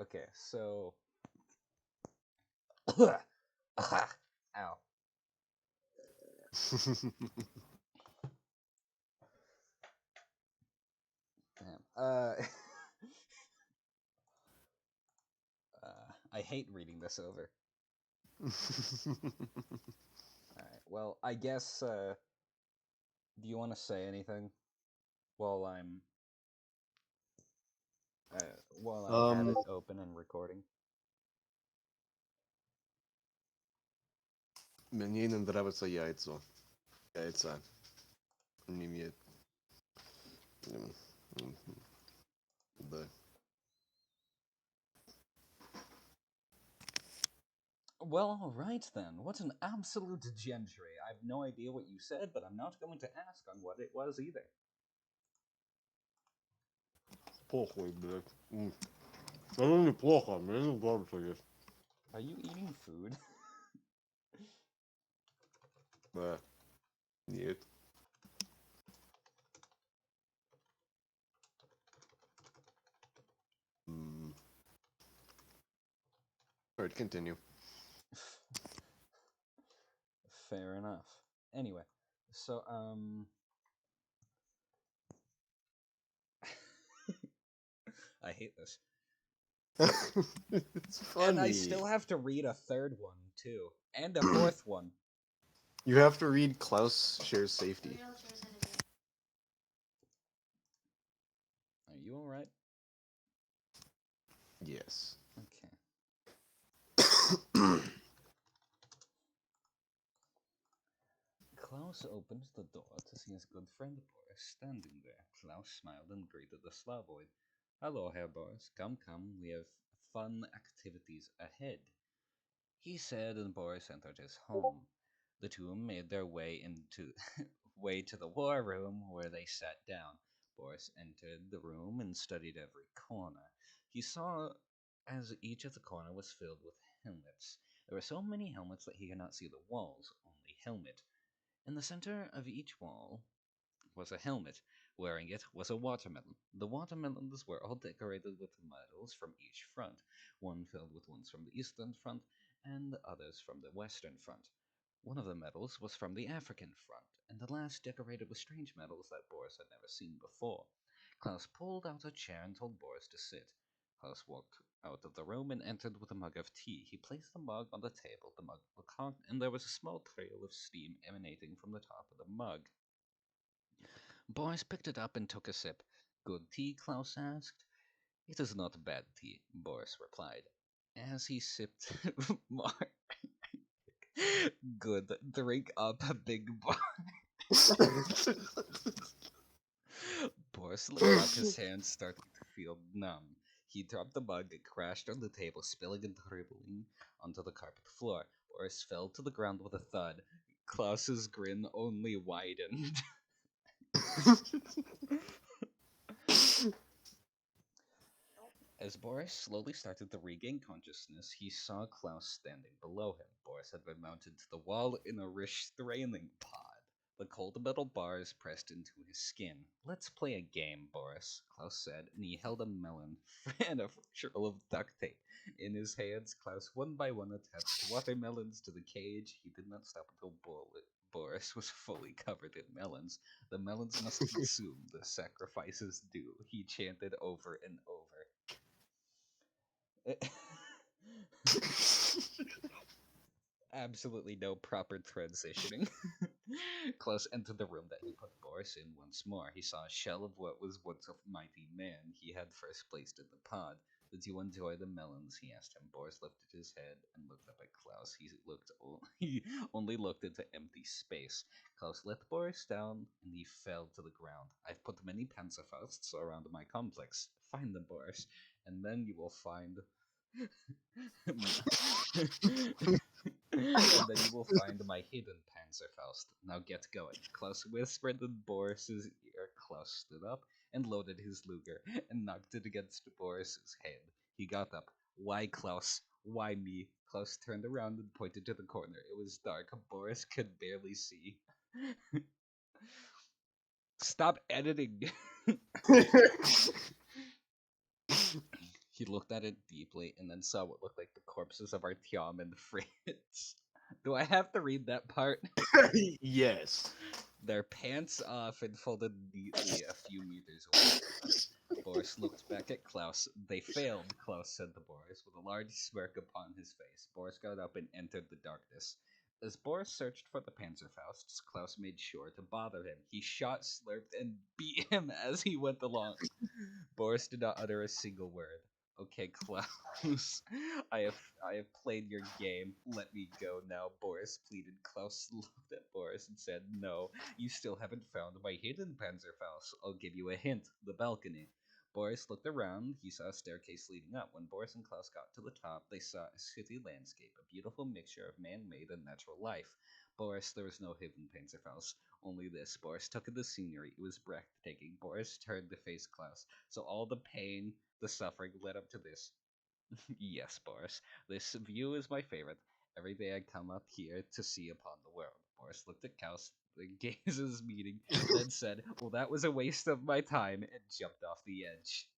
Okay, so ow. Damn. I hate reading this over. All right. Well, I guess. Do you want to say anything while while I have um, it open and recording? Meni не нравится яйцо. Яйца. Не имеет. м, м, Да. Well, all right then. What an absolute gentry. I have no idea what you said, but I'm not going to ask on what it was either. Похуй, блядь. Ну, неплохо, мне не нравится есть. Are you eating food? Да. Нет. Mm. Alright, continue. Fair enough. Anyway, so I hate this. It's And I funny. still have to read a third one too. And a fourth one. You have to read Klaus Shares Safety. Are you alright? Yes. Okay. Klaus opens the door to see his good friend Boris standing there. Klaus smiled and greeted the Slavoid. Hello, Herr Boris. Come, come. We have fun activities ahead, he said, and Boris entered his home. The two made their way into way to the war room where they sat down. Boris entered the room and studied every corner. He saw as each of the corner was filled with helmets. There were so many helmets that he could not see the walls, only helmet. In the center of each wall was a helmet. Wearing it was a watermelon. The watermelons were all decorated with medals from each front, one filled with ones from the eastern front and others from the western front. One of the medals was from the African front, and the last decorated with strange medals that Boris had never seen before. Klaus pulled out a chair and told Boris to sit. Klaus walked out of the room and entered with a mug of tea. He placed the mug on the table, the mug was cocked, and there was a small trail of steam emanating from the top of the mug. Boris picked it up and took a sip. Good tea? Klaus asked. It is not bad tea, Boris replied. As he sipped more. Good. Drink up, big boy. Boris looked up, his hands starting to feel numb. He dropped the mug and crashed on the table, spilling and dribbling onto the carpet floor. Boris fell to the ground with a thud. Klaus's grin only widened. As Boris slowly started to regain consciousness, he saw Klaus standing below him. Boris had been mounted to the wall in a restraining pod. The cold metal bars pressed into his skin. Let's play a game, Boris, Klaus said, and he held a melon and a roll of duct tape. In his hands, Klaus one by one attached watermelons to the cage. He did not stop until Boris was fully covered in melons. The melons must consume, the sacrifices due, he chanted over and over. Absolutely no proper transitioning. Klaus entered the room that he put Boris in once more. He saw a shell of what was once a mighty man he had first placed in the pod. Did you enjoy the melons? He asked him. Boris lifted his head and looked up at Klaus. He only looked into empty space. Klaus let Boris down and he fell to the ground. I've put many panzerfausts around my complex. Find them, Boris, and then you will find and then you will find my hidden Panzerfaust. Now get going. Klaus whispered in Boris's ear. Klaus stood up and loaded his Luger and knocked it against Boris's head. He got up. Why, Klaus? Why me? Klaus turned around and pointed to the corner. It was dark. Boris could barely see. Stop editing. He looked at it deeply and then saw what looked like the corpses of Artyom and Fritz. Do I have to read that part? Yes. Their pants off and folded neatly a few meters away from us. Boris looked back at Klaus. They failed, Klaus said to Boris, with a large smirk upon his face. Boris got up and entered the darkness. As Boris searched for the panzerfausts, Klaus made sure to bother him. He shot, slurped, and beat him as he went along. Boris did not utter a single word. Okay, Klaus, I have played your game. Let me go now, Boris pleaded. Klaus looked at Boris and said, "No, you still haven't found my hidden Panzerfaust. I'll give you a hint: the balcony." Boris looked around. He saw a staircase leading up. When Boris and Klaus got to the top, they saw a city landscape, a beautiful mixture of man-made and natural life. Boris, there was no hidden Panzerfaust, only this. Boris took in the scenery. It was breathtaking. Boris turned to face Klaus. So all the pain, the suffering led up to this. Yes, Boris, this view is my favorite. Every day I come up here to see upon the world. Boris looked at Klaus, the gazes meeting, then said, "Well, that was a waste of my time," and jumped off the edge.